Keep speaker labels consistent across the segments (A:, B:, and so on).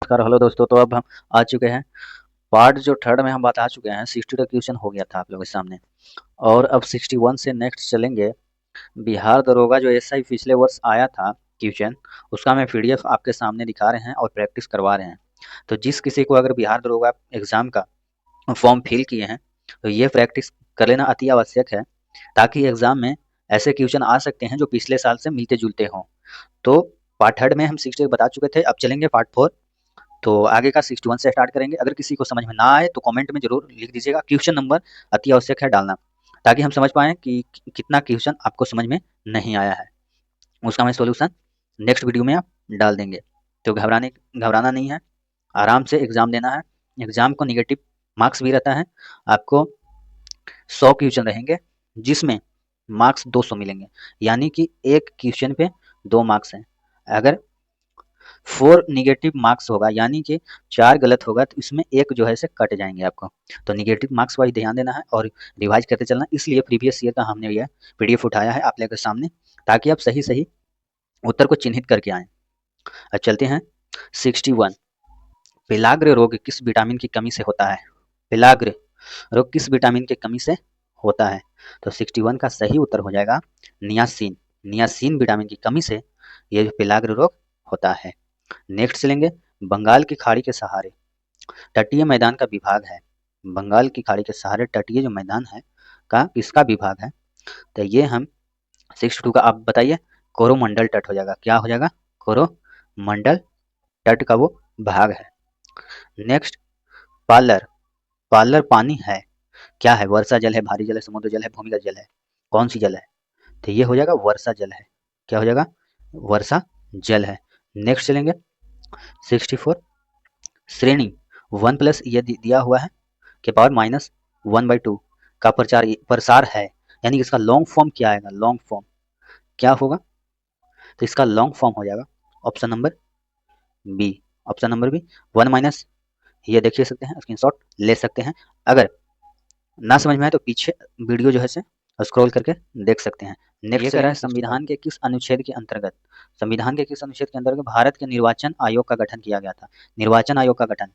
A: नमस्कार, हेलो दोस्तों। तो अब हम आ चुके हैं पार्ट जो थर्ड में हम बता चुके हैं। 60 का क्वेश्चन हो गया था आप लोगों के सामने और अब 61 से नेक्स्ट चलेंगे। बिहार दरोगा जो एसआई पिछले वर्ष आया था क्वेश्चन, उसका मैं पीडीएफ आपके सामने दिखा रहे हैं और प्रैक्टिस करवा रहे हैं। तो जिस किसी को अगर बिहार दरोगा एग्जाम का फॉर्म फिल किए हैं तो ये प्रैक्टिस कर लेना अति आवश्यक है, ताकि एग्जाम में ऐसे क्वेश्चन आ सकते हैं जो पिछले साल से मिलते जुलते हों। तो पार्ट थर्ड में हम 60 बता चुके थे, अब चलेंगे पार्ट फोर। तो आगे का 61 से स्टार्ट करेंगे। अगर किसी को समझ में ना आए तो कमेंट में जरूर लिख दीजिएगा। क्वेश्चन नंबर अति आवश्यक है डालना, ताकि हम समझ पाएँ कि कितना क्वेश्चन आपको समझ में नहीं आया है। उसका मैं सॉल्यूशन नेक्स्ट वीडियो में आप डाल देंगे। तो घबराना नहीं है, आराम से एग्ज़ाम देना है। एग्ज़ाम को नेगेटिव मार्क्स भी रहता है। आपको 100 क्वेश्चन रहेंगे जिसमें मार्क्स 200 मिलेंगे, यानी कि एक क्वेश्चन पे 2 मार्क्स हैं। अगर 4 नेगेटिव मार्क्स होगा, यानी कि 4 गलत होगा, तो इसमें एक जो है से कट जाएंगे आपको। तो नेगेटिव मार्क्स वाइज ध्यान देना है और रिवाइज करते चलना। इसलिए प्रीवियस ईयर का हमने यह पीडीएफ उठाया है आप लोगों के सामने, ताकि आप सही सही उत्तर को चिन्हित करके आएं। अब चलते हैं 61। पेलाग्र रोग किस विटामिन की कमी से होता है? पेलाग्र रोग किस विटामिन की कमी से होता है? तो 61 का सही उत्तर हो जाएगा नियासिन। नियासिन विटामिन की कमी से ये जो पेलाग्र रोग होता है। नेक्स्ट चलेंगे, बंगाल की खाड़ी के सहारे तटीय मैदान का विभाग है। बंगाल की खाड़ी के सहारे तटीय जो मैदान है का किसका विभाग है? तो ये हम 62 का आप बताइए। कोरोमंडल तट हो जाएगा। क्या हो जाएगा? कोरोमंडल तट का वो भाग है। Next, parlour. पालर पानी है, क्या है? वर्षा जल है, भारी जल है, समुद्र जल है, भूमिगत जल है? कौन सी जल है? तो ये हो जाएगा वर्षा जल है। क्या हो जाएगा? वर्षा जल है। नेक्स्ट चलेंगे 64। श्रेणी 1 प्लस ये दिया हुआ है के पावर माइनस 1/2 का प्रसार है, यानी कि इसका लॉन्ग फॉर्म क्या आएगा? लॉन्ग फॉर्म क्या होगा? तो इसका लॉन्ग फॉर्म हो जाएगा option number B. Option number B 1 minus, ये देखिए सकते हैं, स्क्रीनशॉट ले सकते हैं। अगर ना समझ में आए तो पीछे वीडियो जो है से स्क्रॉल करके देख सकते हैं। नेक्स्ट ये कह रहा है संविधान के किस अनुच्छेद के अंतर्गत, संविधान के किस अनुच्छेद के अंतर्गत भारत के निर्वाचन आयोग का गठन किया गया था? निर्वाचन आयोग का गठन,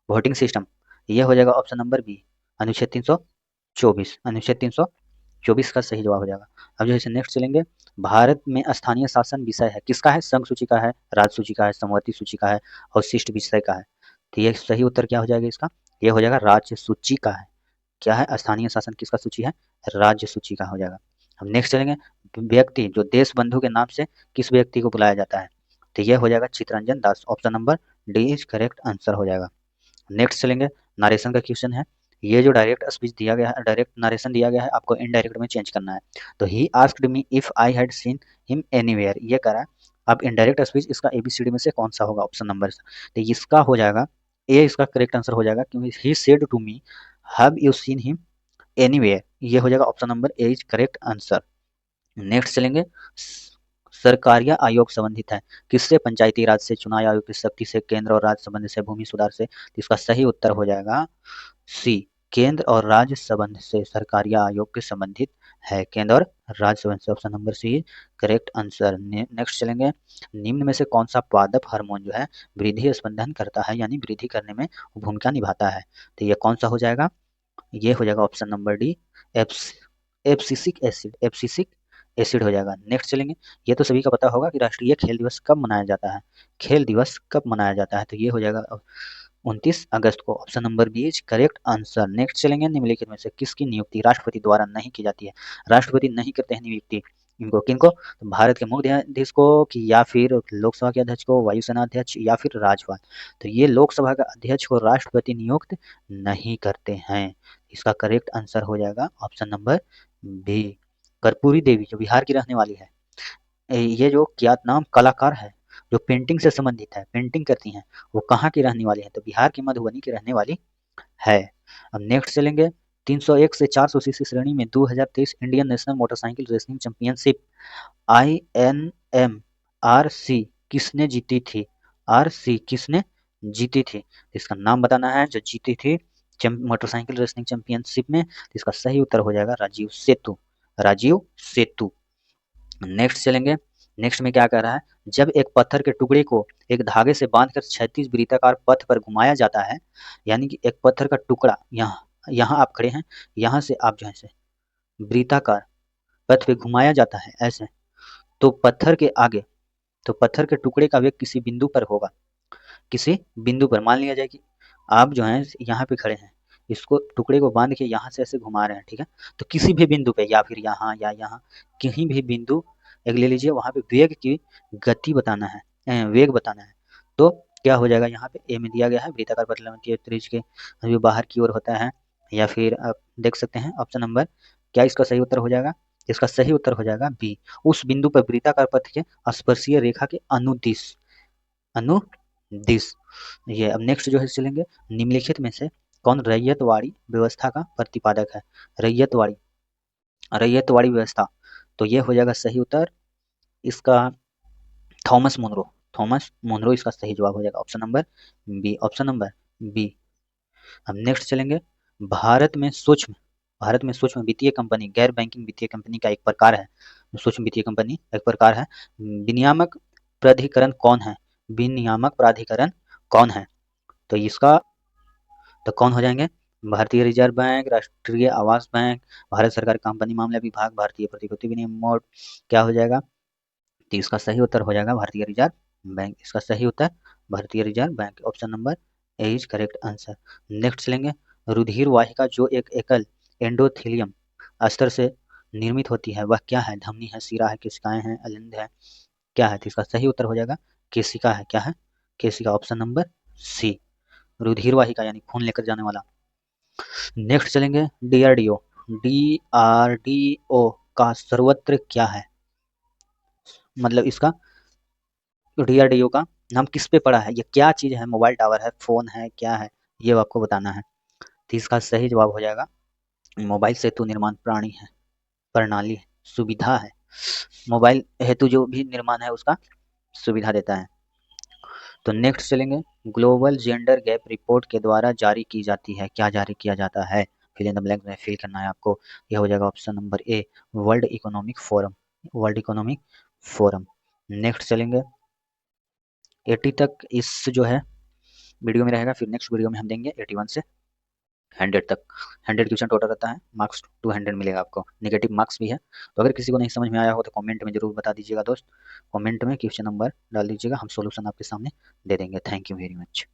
A: वोटिंग सिस्टम, ये हो जाएगा ऑप्शन नंबर बी, अनुच्छेद 324। अनुच्छेद 324 का सही जवाब हो जाएगा। अब जो है नेक्स्ट चलेंगे, भारत में स्थानीय शासन विषय है किसका है? संघ सूची का है, राज्य सूची का है, समवर्ती सूची का है और शिष्ट विषय का है। तो ये सही उत्तर क्या हो जाएगा इसका? ये हो जाएगा राज्य सूची का है। क्या है? स्थानीय शासन किसका सूची है? राज्य सूची का हो जाएगा। हम नेक्स्ट चलेंगे, व्यक्ति जो देश बंधु के नाम से किस व्यक्ति को बुलाया जाता है? तो यह हो जाएगा Chittaranjan Das. Option number D is correct answer हो जाएगा। नेक्स्ट चलेंगे, नरेशन का क्वेश्चन है। ये जो डायरेक्ट स्पीच दिया गया है, डायरेक्ट नरेशन दिया गया है, आपको इनडायरेक्ट में चेंज करना है। तो he asked me if I had seen him anywhere, ये कह रहा है। अब इनडायरेक्ट स्पीच इसका एबीसीडी में से कौन सा होगा? ऑप्शन नंबर, तो इसका हो जाएगा ए, इसका करेक्ट आंसर हो जाएगा, क्योंकि he said to me have you seen him anywhere, ये हो जाएगा option number A is correct answer. Next चलेंगे, सरकारिया आयोग संबंधित है किससे? पंचायती राज से, चुनाव आयोग की शक्ति से, केंद्र और राज्य संबंध से, भूमि सुधार से? तो इसका सही उत्तर हो जाएगा सी, केंद्र और राज्य संबंध से सरकारिया आयोग के संबंधित है। केंद्र और राज्य संबंध से, option number C correct answer. Next चलेंगे, निम्न में से कौन सा पादप हार्मोन जो है वृद्धि स्पंदन करता है, यानी वृद्धि करने में भूमिका निभाता है? तो ये कौन सा हो जाएगा? ये हो जाएगा option number D, abscisic acid. Abscisic acid हो जाएगा। नेक्स्ट चलेंगे, ये तो सभी का पता होगा कि राष्ट्रीय खेल दिवस कब मनाया जाता है? खेल दिवस कब मनाया जाता है? तो ये हो जाएगा 29 अगस्त को। Option number B is correct answer. Next चलेंगे, निम्नलिखित में से किसकी नियुक्ति राष्ट्रपति द्वारा नहीं की जाती है? राष्ट्रपति नहीं करते हैं नियुक्ति इनको, किनको? तो भारत के मुख्य न्यायाधीश को, कि या फिर लोकसभा के अध्यक्ष को, वायुसेना अध्यक्ष, या फिर राज्यपाल? तो ये लोकसभा का अध्यक्ष को राष्ट्रपति नियुक्त नहीं करते हैं। इसका करेक्ट आंसर हो जाएगा ऑप्शन नंबर बी, कर्पूरी देवी, जो बिहार की रहने वाली है। ये जो क्या नाम कलाकार है जो पेंटिंग से संबंधित है, पेंटिंग करती हैं, वो कहाँ की रहने वाली है? तो बिहार की मधुबनी की रहने वाली है। अब नेक्स्ट चलेंगे, 301 से 400 सीसी श्रेणी में 2023 Indian national motorcycle racing championship INMRC किसने जीती थी? RC किसने जीती थी? इसका नाम बताना है जो जीती थी मोटरसाइकिल रेसिंग चैंपियनशिप में। इसका सही उत्तर हो जाएगा राजीव सेतु। राजीव सेतु। नेक्स्ट चलेंगे, नेक्स्ट में क्या कह रहा है, जब एक पत्थर के टुकड़े को एक धागे से बांधकर क्षैतिज वृत्ताकार पथ पर घुमाया जाता है, यानी कि एक पत्थर का टुकड़ा यहाँ यहाँ आप खड़े हैं, यहाँ से आप जो है से वृत्ताकार पथ पे घुमाया जाता है ऐसे, तो पत्थर के आगे, तो पत्थर के टुकड़े का वेग किसी बिंदु पर होगा, किसी बिंदु पर मान लिया जाए कि आप जो हैं यहाँ पे खड़े हैं, इसको टुकड़े को बांध के यहाँ से ऐसे घुमा रहे हैं, ठीक है, तो किसी भी बिंदु पे या फिर यहाँ या यहाँ कहीं भी बिंदु एक ले लीजिए, वहाँ पे वेग की गति बताना है, वेग बताना है, तो क्या हो जाएगा, यहाँ पे ए में दिया गया है वृत्ताकार पतला के त्रिज्य के जो बाहर की ओर होता है, या फिर आप देख सकते हैं ऑप्शन नंबर, क्या इसका सही उत्तर हो जाएगा, इसका सही उत्तर हो जाएगा बी, उस बिंदु पर वृत्ताकार पथ के स्पर्शीय रेखा के अनुदिश, अनुदिश। ये अब नेक्स्ट जो है चलेंगे, निम्नलिखित में से कौन रैयतवाड़ी व्यवस्था का प्रतिपादक है, रैयतवाड़ी, रैयतवाड़ी व्यवस्था, तो ये हो जाएगा सही उत्तर इसका थॉमस मुनरो, थॉमस मुनरो इसका सही जवाब हो जाएगा, option number B, option number B. अब नेक्स्ट चलेंगे, भारत में सूक्ष्म, भारत में सूक्ष्म वित्तीय कंपनी गैर बैंकिंग वित्तीय कंपनी का एक प्रकार है, सूक्ष्म वित्तीय कंपनी एक प्रकार है, विनियामक प्राधिकरण कौन है, विनियामक प्राधिकरण कौन है, तो इसका तो कौन हो जाएंगे, भारतीय रिजर्व बैंक, राष्ट्रीय आवास बैंक, भारत सरकार कंपनी मामला विभाग, भारतीय प्रतिभूति विनिमय बोर्ड, क्या हो जाएगा, तो इसका सही उत्तर हो जाएगा भारतीय रिजर्व बैंक, इसका सही उत्तर भारतीय reserve bank, option number A is correct answer. Next चलेंगे, रुधिर वाहिका जो एक एकल एंडोथेलियम अस्तर से निर्मित होती है वह क्या है, धमनी है, सिरा है, केशिकाएं हैं, अलिंद है, क्या है, तो इसका सही उत्तर हो जाएगा केशिका है, क्या है, केशिका, ऑप्शन नंबर सी, रुधिर वाहिका यानी खून लेकर जाने वाला। नेक्स्ट चलेंगे, डीआरडीओ, डीआरडीओ का सर्वत्र क्या है, मतलब इसका डीआरडीओ का नाम किस पे पड़ा है, ये क्या चीज है, मोबाइल टावर है, फोन है, क्या है, ये आपको बताना है, तो इसका सही जवाब हो जाएगा मोबाइल सेतु निर्माण प्राणी है, प्रणाली है, सुविधा है, मोबाइल हेतु जो भी निर्माण है उसका सुविधा देता है। तो नेक्स्ट चलेंगे, ग्लोबल जेंडर गैप रिपोर्ट के द्वारा जारी की जाती है, क्या जारी किया जाता है, फिल इन द ब्लैंक में फिल करना है आपको, यह हो जाएगा ऑप्शन नंबर ए, world economic forum, world economic forum. Next चलेंगे, 80 तक इस जो है वीडियो में रहेगा, फिर नेक्स्ट वीडियो में हम देंगे 81 से 100 तक, 100 क्वेश्चन टोटल रहता है, मार्क्स 200 मिलेगा आपको, नेगेटिव मार्क्स भी है, तो अगर किसी को नहीं समझ में आया हो तो कमेंट में जरूर बता दीजिएगा दोस्त, कमेंट में क्वेश्चन नंबर डाल दीजिएगा, हम सॉल्यूशन आपके सामने दे देंगे। Thank you very much.